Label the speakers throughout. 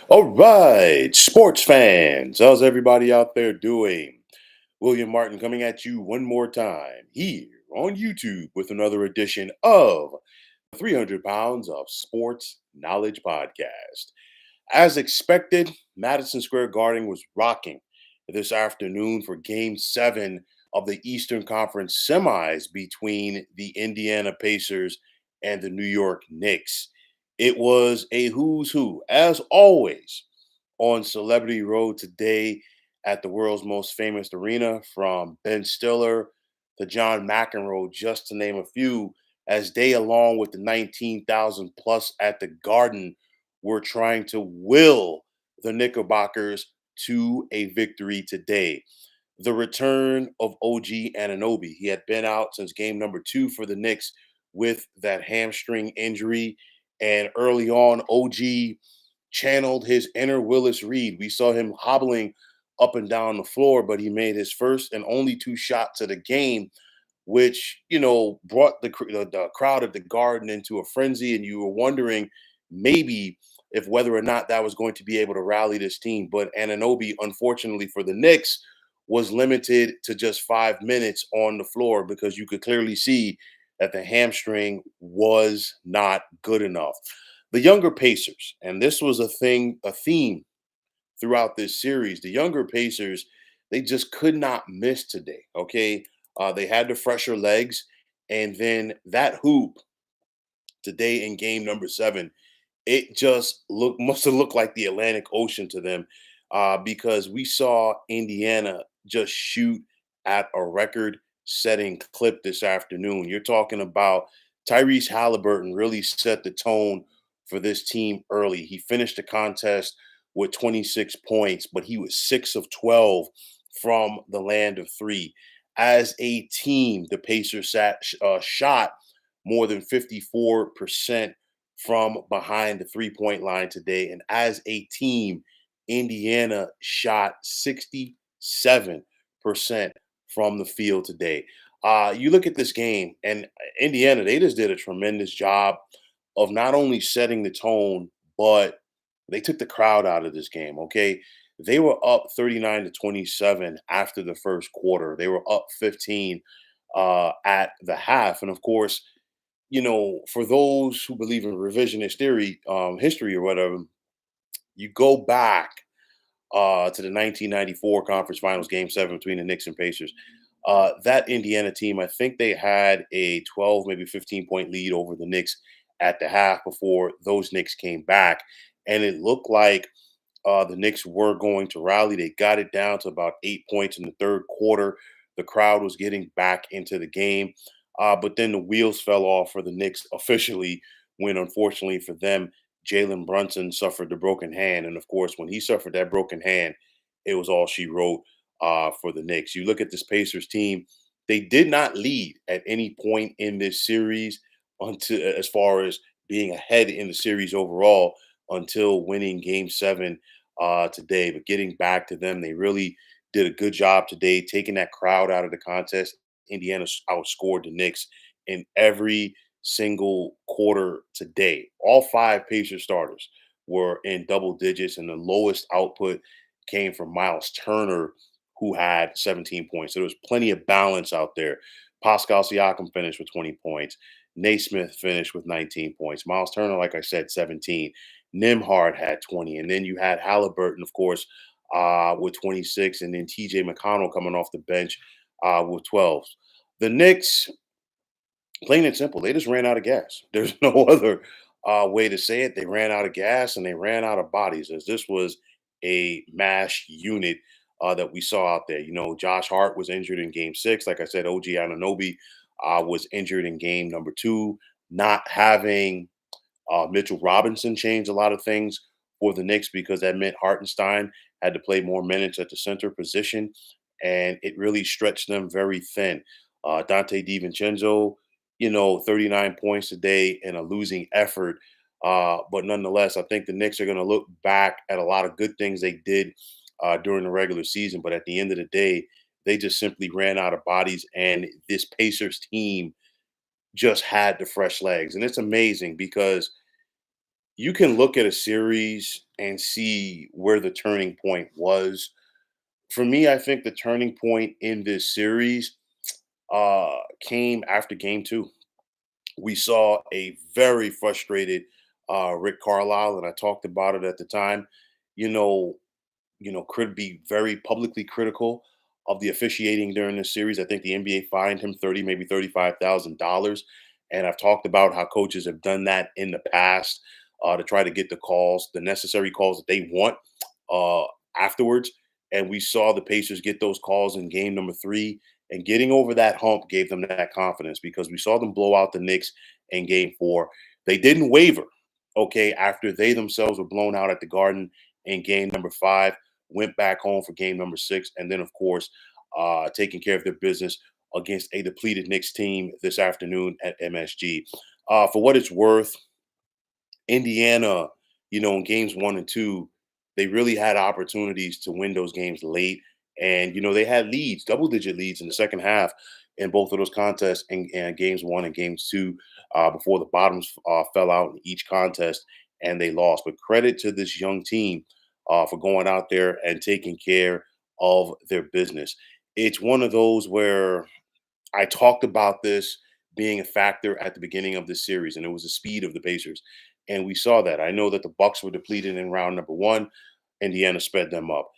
Speaker 1: All right, sports fans, how's everybody out there doing? William Martin coming at you one more time here on YouTube with another edition of 300 Pounds of Sports Knowledge Podcast. As expected, Madison Square Garden was rocking this afternoon for Game 7 of the Eastern Conference semis between the Indiana Pacers and the New York Knicks. It was a who's who, as always, on Celebrity Road today at the world's most famous arena, from Ben Stiller to John McEnroe, just to name a few, as they, along with the 19,000 plus at the Garden, were trying to will the Knickerbockers to a victory today. The return of OG Ananobi. He had been out since game number 2 for the Knicks with that hamstring injury. And early on, OG channeled his inner Willis Reed. We saw him hobbling up and down the floor, but he made his first and only two shots of the game, which brought the crowd at the Garden into a frenzy, and you were wondering maybe if whether or not that was going to be able to rally this team. But Ananobi, unfortunately for the Knicks, was limited to just 5 minutes on the floor because you could clearly see that the hamstring was not good enough. The younger Pacers, and this was a theme throughout this series. The younger Pacers, they just could not miss today. Okay, they had the fresher legs, and then that hoop today in game number 7, it just must have looked like the Atlantic Ocean to them, because we saw Indiana just shoot at a record-setting clip this afternoon. You're talking about Tyrese Haliburton really set the tone for this team early. He finished the contest with 26 points, but he was 6 of 12 from the land of three. As a team, the Pacers shot more than 54% from behind the 3-point line today. And as a team, Indiana shot 67% from the field today. You look at this game, and Indiana, they just did a tremendous job of not only setting the tone, but they took the crowd out of this game. Okay. They were up 39-27 after the first quarter. They were up 15 at the half. And of course, for those who believe in revisionist theory, history or whatever, you go back to the 1994 conference finals game 7 between the Knicks and Pacers. That Indiana team, I think they had a 12, maybe 15-point lead over the Knicks at the half before those Knicks came back. And it looked like the Knicks were going to rally. They got it down to about 8 points in the third quarter. The crowd was getting back into the game. But then the wheels fell off for the Knicks officially when, unfortunately for them, Jalen Brunson suffered the broken hand. And of course, when he suffered that broken hand, it was all she wrote for the Knicks. You look at this Pacers team, they did not lead at any point in this series until, as far as being ahead in the series overall, until winning game 7 today. But getting back to them, they really did a good job today, taking that crowd out of the contest. Indiana outscored the Knicks in every single quarter today. All 5 Pacers starters were in double digits, and the lowest output came from Miles Turner, who had 17 points. So there was plenty of balance out there. Pascal Siakam finished with 20 points. Naismith finished with 19 points. Miles Turner, like I said, 17. Nimhard had 20. And then you had Halliburton, of course, with 26. And then TJ McConnell coming off the bench with 12. The Knicks, plain and simple, they just ran out of gas. There's no other way to say it. They ran out of gas and they ran out of bodies, as this was a mash unit that we saw out there. Josh Hart was injured in game 6. Like I said, OG Ananobi was injured in game number 2. Not having Mitchell Robinson changed a lot of things for the Knicks, because that meant Hartenstein had to play more minutes at the center position, and it really stretched them very thin. Dante DiVincenzo, 39 points today in a losing effort. But nonetheless, I think the Knicks are going to look back at a lot of good things they did during the regular season. But at the end of the day, they just simply ran out of bodies, and this Pacers team just had the fresh legs. And it's amazing because you can look at a series and see where the turning point was. For me, I think the turning point in this series came after game two. We saw a very frustrated Rick Carlisle, and I talked about it at the time. You know, could be very publicly critical of the officiating during this series. I think the NBA fined him 30, maybe $35,000. And I've talked about how coaches have done that in the past to try to get the calls, the necessary calls that they want uh, afterwards. And we saw the Pacers get those calls in game number three. And getting over that hump gave them that confidence because we saw them blow out the Knicks in game four. They didn't waver, okay, after they themselves were blown out at the Garden in game number five, went back home for game number six, and then, of course, taking care of their business against a depleted Knicks team this afternoon at MSG. For what it's worth, Indiana, in games one and two, they really had opportunities to win those games late. And, they had leads, double digit leads in the second half in both of those contests and games one and games two before the bottoms fell out in each contest and they lost. But credit to this young team for going out there and taking care of their business. It's one of those where I talked about this being a factor at the beginning of this series, and it was the speed of the Pacers, and we saw that. I know that the Bucks were depleted in round number one. Indiana sped them up.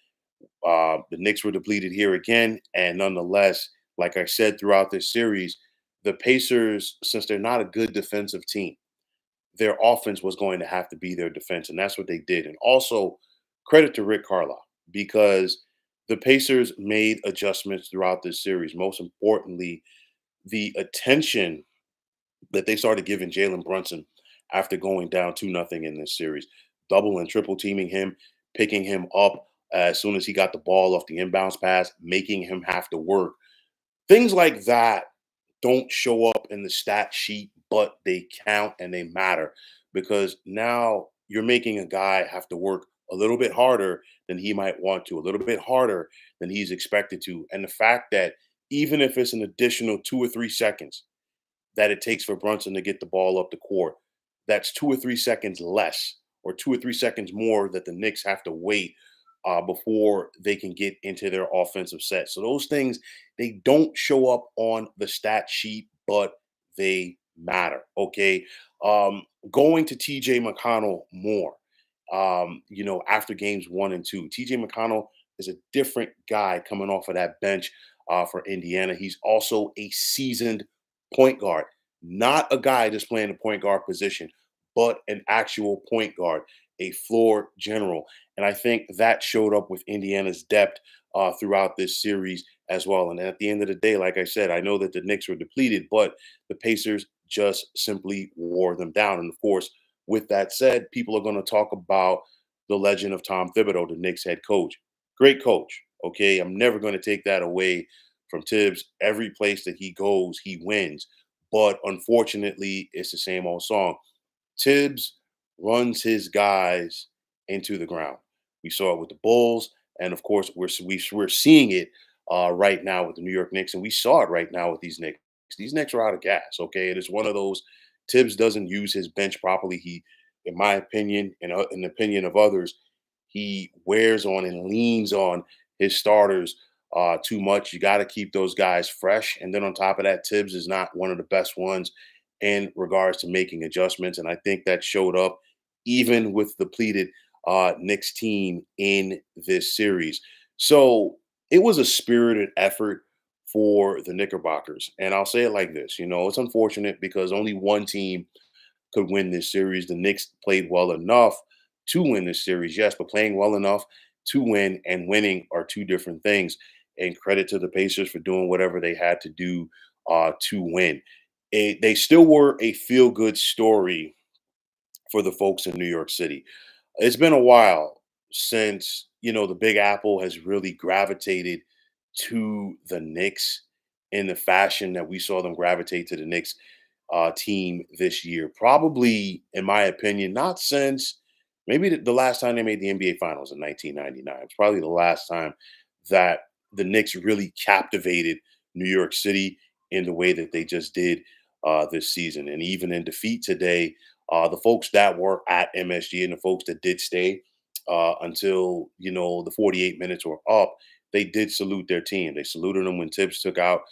Speaker 1: The Knicks were depleted here again, and nonetheless, like I said throughout this series, the Pacers, since they're not a good defensive team, their offense was going to have to be their defense, and that's what they did. And also, credit to Rick Carlisle because the Pacers made adjustments throughout this series. Most importantly, the attention that they started giving Jalen Brunson after going down 2-0 in this series, double and triple teaming him, picking him up as soon as he got the ball off the inbounds pass, making him have to work. Things like that don't show up in the stat sheet, but they count and they matter because now you're making a guy have to work a little bit harder than he might want to, a little bit harder than he's expected to. And the fact that even if it's an additional 2 or 3 seconds that it takes for Brunson to get the ball up the court, that's 2 or 3 seconds less or 2 or 3 seconds more that the Knicks have to wait before they can get into their offensive set. So those things, they don't show up on the stat sheet, but they matter. Okay. Going to TJ McConnell more, after games one and two, TJ McConnell is a different guy coming off of that bench for Indiana. He's also a seasoned point guard, not a guy just playing the point guard position, but an actual point guard, a floor general. And I think that showed up with Indiana's depth throughout this series as well. And at the end of the day, like I said, I know that the Knicks were depleted, but the Pacers just simply wore them down. And of course, with that said, people are going to talk about the legend of Tom Thibodeau, the Knicks head coach. Great coach. Okay. I'm never going to take that away from Tibbs. Every place that he goes, he wins. But unfortunately, it's the same old song. Tibbs runs his guys into the ground. We saw it with the Bulls, and of course, we're seeing it right now with the New York Knicks, and we saw it right now with these Knicks. These Knicks are out of gas. Okay, it is one of those. Tibbs doesn't use his bench properly. He, in my opinion, and in the opinion of others, he wears on and leans on his starters too much. You got to keep those guys fresh, and then on top of that, Tibbs is not one of the best ones in regards to making adjustments. And I think that showed up even with the depleted Knicks team in this series. So it was a spirited effort for the Knickerbockers. And I'll say it like this, it's unfortunate because only one team could win this series. The Knicks played well enough to win this series, yes, but playing well enough to win and winning are two different things. And credit to the Pacers for doing whatever they had to do to win. They still were a feel good story for the folks in New York City. It's been a while since, the Big Apple has really gravitated to the Knicks in the fashion that we saw them gravitate to the Knicks team this year. Probably, in my opinion, not since maybe the last time they made the NBA Finals in 1999. It's probably the last time that the Knicks really captivated New York City in the way that they just did this season. And even in defeat today, The folks that were at MSG and the folks that did stay until the 48 minutes were up, they did salute their team. They saluted them when Tibbs took out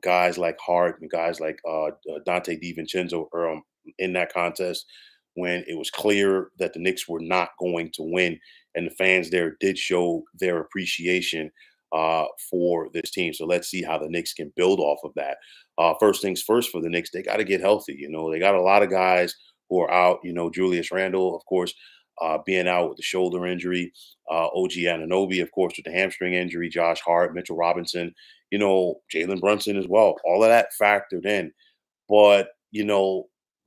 Speaker 1: guys like Hart and guys like Dante DiVincenzo in that contest when it was clear that the Knicks were not going to win, and the fans there did show their appreciation for this team. So let's see how the Knicks can build off of that. First things first for the Knicks, they got to get healthy. They got a lot of guys who are out. Julius Randle, of course, being out with the shoulder injury. OG Anunoby, of course, with the hamstring injury. Josh Hart, Mitchell Robinson. Jalen Brunson as well. All of that factored in. But,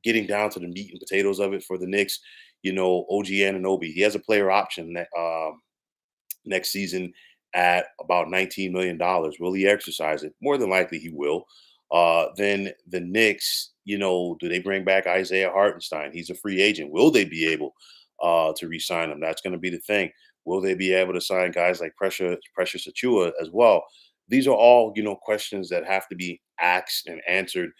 Speaker 1: getting down to the meat and potatoes of it for the Knicks, OG Anunoby, he has a player option next season at about $19 million. Will he exercise it? More than likely he will. Then the Knicks, do they bring back Isaiah Hartenstein? He's a free agent. Will they be able to re-sign him? That's going to be the thing. Will they be able to sign guys like Precious Achua as well? These are all, questions that have to be asked and answered,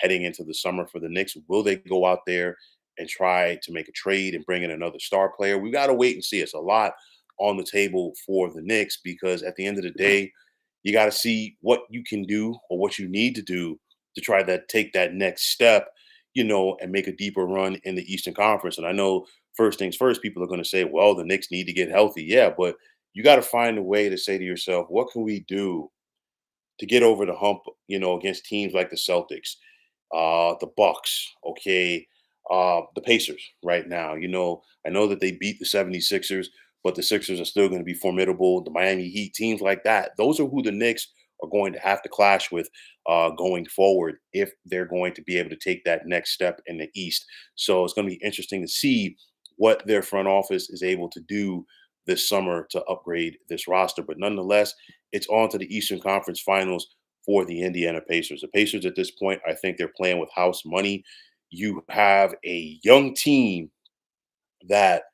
Speaker 1: heading into the summer for the Knicks. Will they go out there and try to make a trade and bring in another star player? We got to wait and see. It's a lot on the table for the Knicks because at the end of the day, you got to see what you can do or what you need to do to try to take that next step, and make a deeper run in the Eastern Conference. And I know first things first, people are going to say, well, the Knicks need to get healthy. Yeah, but you got to find a way to say to yourself, what can we do to get over the hump, against teams like the Celtics, the Bucks, okay, the Pacers right now. I know that they beat the 76ers, but the Sixers are still going to be formidable. The Miami Heat, teams like that, those are who the Knicks are going to have to clash with going forward if they're going to be able to take that next step in the East. So it's going to be interesting to see what their front office is able to do this summer to upgrade this roster. But nonetheless, it's on to the Eastern Conference Finals for the Indiana Pacers. The Pacers at this point, I think they're playing with house money. You have a young team that,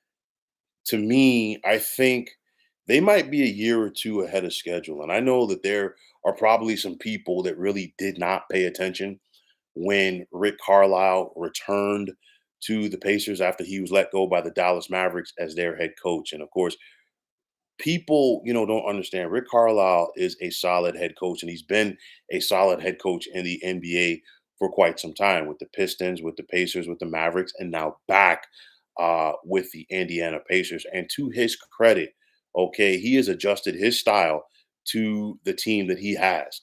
Speaker 1: to me, I think they might be a year or two ahead of schedule. And I know that there are probably some people that really did not pay attention when Rick Carlisle returned to the Pacers after he was let go by the Dallas Mavericks as their head coach. And of course, people, don't understand. Rick Carlisle is a solid head coach, and he's been a solid head coach in the NBA for quite some time with the Pistons, with the Pacers, with the Mavericks, and now back with the Indiana Pacers. And to his credit, okay, he has adjusted his style to the team that he has.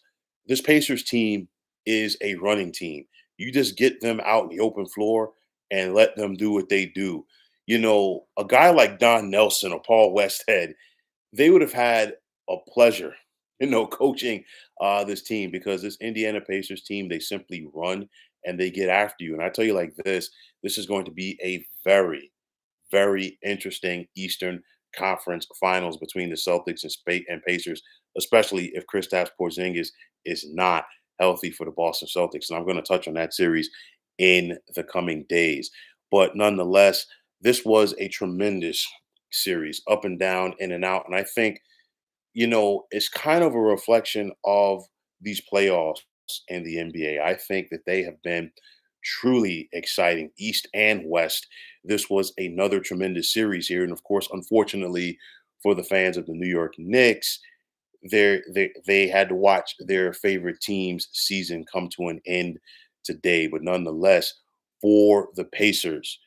Speaker 1: This Pacers team is a running team. You just get them out in the open floor and let them do what they do. A guy like Don Nelson or Paul Westhead, they would have had a pleasure, coaching this team because this Indiana Pacers team, they simply run and they get after you. And I tell you like this is going to be a very, very interesting Eastern Conference Finals between the Celtics and Pacers, especially if Kristaps Porzingis is not healthy for the Boston Celtics. And I'm going to touch on that series in the coming days. But nonetheless, this was a tremendous series, up and down, in and out. And I think, it's kind of a reflection of these playoffs in the NBA. I think that they have been truly exciting, East and West. This was another tremendous series here. And of course, unfortunately for the fans of the New York Knicks, they had to watch their favorite team's season come to an end today. But nonetheless, for the Pacers,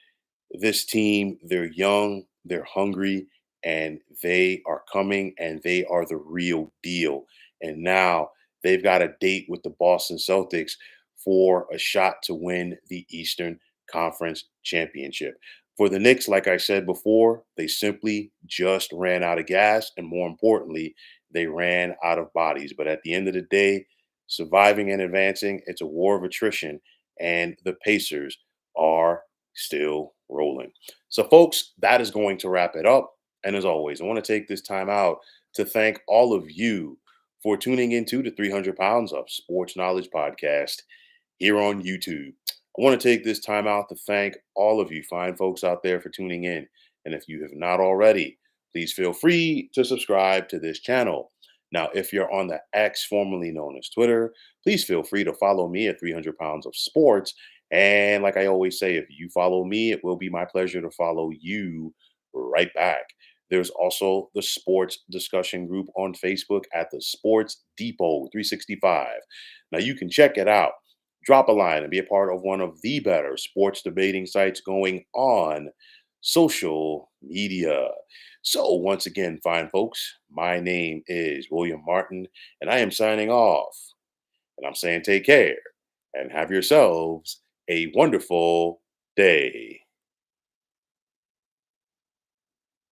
Speaker 1: this team, they're young, they're hungry, and they are coming and they are the real deal. And now they've got a date with the Boston Celtics for a shot to win the Eastern Conference Championship. For the Knicks, like I said before, they simply just ran out of gas. And more importantly, they ran out of bodies. But at the end of the day, surviving and advancing, it's a war of attrition. And the Pacers are still rolling. So, folks, that is going to wrap it up. And as always, I want to take this time out to thank all of you for tuning into the 300 Pounds of Sports Knowledge podcast here on YouTube. I want to take this time out to thank all of you fine folks out there for tuning in. And if you have not already, please feel free to subscribe to this channel. Now, if you're on the X, formerly known as Twitter, please feel free to follow me at 300 Pounds of Sports. And like I always say, if you follow me, it will be my pleasure to follow you right back. There's also the sports discussion group on Facebook at the Sports Depot 365. Now you can check it out. Drop a line and be a part of one of the better sports debating sites going on social media. So, once again, fine folks, my name is William Martin, and I am signing off. And I'm saying take care and have yourselves a wonderful day.